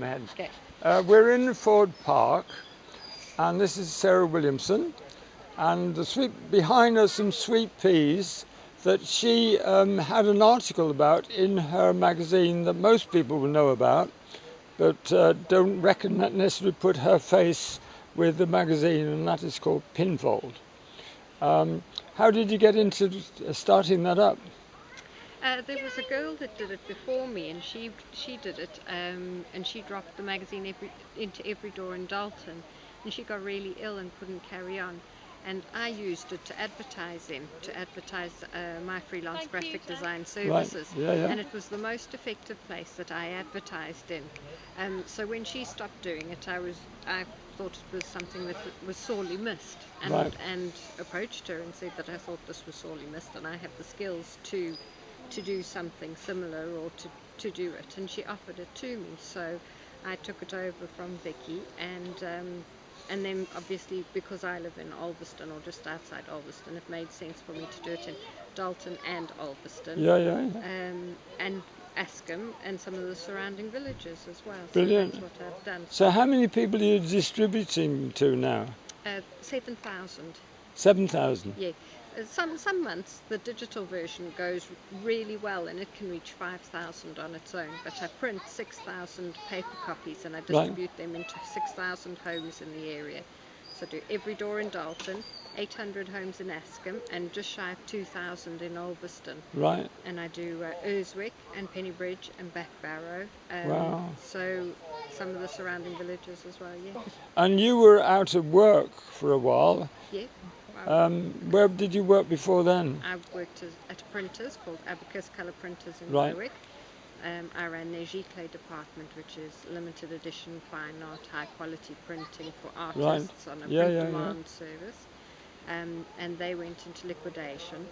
Okay. We're in Ford Park, and this is Sarah Williamson, and behind us some sweet peas that she had an article about in her magazine that most people will know about, but don't necessarily put her face with the magazine, and that is called Pinfold. How did you get into starting that up? There was a girl that did it before me, and she did it, and she dropped the magazine into every door in Dalton, and she got really ill and couldn't carry on. And I used it to advertise my freelance graphic design services. Right. Yeah. And it was the most effective place that I advertised in. So when she stopped doing it, I thought it was something that was sorely missed, and approached her and said that I thought this was sorely missed, and I have the skills to do something similar, or to do it, and she offered it to me. So I took it over from Vicky, and then obviously because I live in Ulverston, or just outside Ulverston, it made sense for me to do it in Dalton and Ulverston. And Askham and some of the surrounding villages as well. Brilliant. So that's what I've done. So how many people are you distributing to now? 7,000. 7,000? Yeah. Some months the digital version goes really well and it can reach 5,000 on its own, but I print 6,000 paper copies and I distribute them into 6,000 homes in the area. So I do every door in Dalton, 800 homes in Askham, and just shy of 2,000 in Ulverston. Right. And I do Urswick and Pennybridge and Backbarrow. Wow. So some of the surrounding villages as well, yeah. And you were out of work for a while. Yeah. Where did you work before then? I worked at a printers called Abacus Colour Printers in Right. Warwick. I ran their Giclée department, which is limited edition, fine art, high quality printing for artists on a print demand service. And they went into liquidation,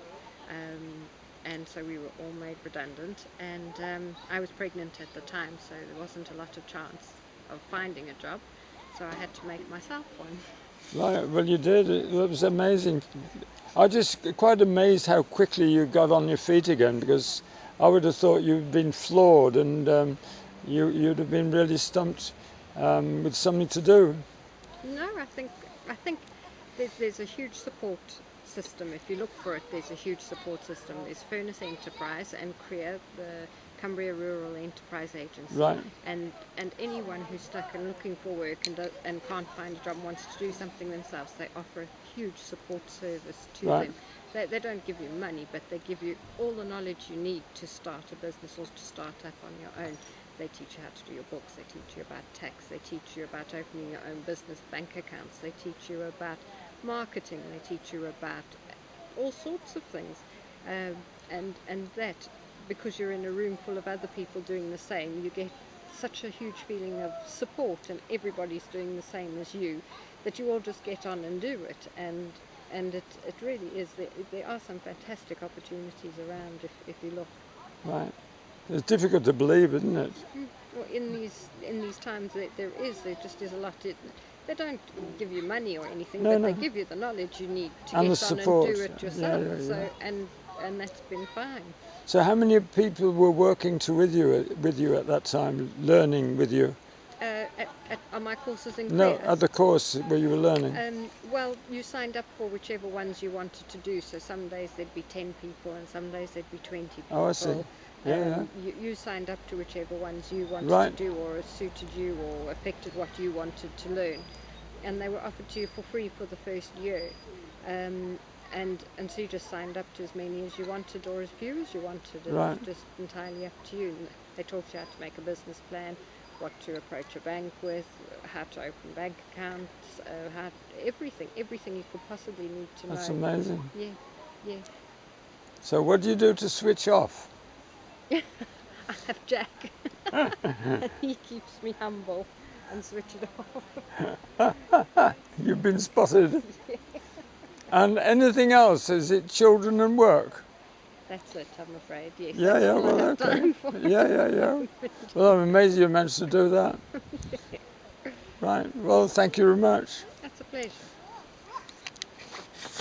and so we were all made redundant. And I was pregnant at the time, so there wasn't a lot of chance of finding a job, so I had to make myself one. Right, well you did. It was amazing. I just quite amazed how quickly you got on your feet again, because I would have thought you'd been floored and you'd have been really stumped with something to do. No, I think there's a huge support system. If you look for it, there's a huge support system. There's Furness Enterprise and CREA, the Cumbria Rural Enterprise Agency. Right. And anyone who's stuck and looking for work and can't find a job, wants to do something themselves, they offer a huge support service to them. They don't give you money, but they give you all the knowledge you need to start a business or to start up on your own. They teach you how to do your books, they teach you about tax, they teach you about opening your own business bank accounts, they teach you about marketing, they teach you about all sorts of things. And that, because you're in a room full of other people doing the same, you get such a huge feeling of support, and everybody's doing the same as you, that you all just get on and do it. And it really is, there are some fantastic opportunities around if you look. Right. It's difficult to believe, isn't it? Well, in these times there just is a lot. They don't give you money or anything, but they give you the knowledge you need to and get the on support. and do it yourself. Yeah. So and that's been fine. So how many people were working with you at that time, learning with you? On my courses in No, CREA? at the course where you were learning. Well, you signed up for whichever ones you wanted to do. So some days there'd be 10 people, and some days there'd be 20 people. Oh, I see. Yeah. You signed up to whichever ones you wanted to do, or suited you, or affected what you wanted to learn, and they were offered to you for free for the first year. And so you just signed up to as many as you wanted, or as few as you wanted. It was just entirely up to you. And they taught you how to make a business plan, what to approach a bank with, how to open bank accounts, everything you could possibly need to know. That's amazing. Yeah. So what do you do to switch off? I have Jack, and he keeps me humble and switch it off. You've been spotted. And anything else? Is it children and work? That's it, I'm afraid, yes. Yeah, well, okay. Yeah. Well, I'm amazed you managed to do that. Right, well, thank you very much. That's a pleasure.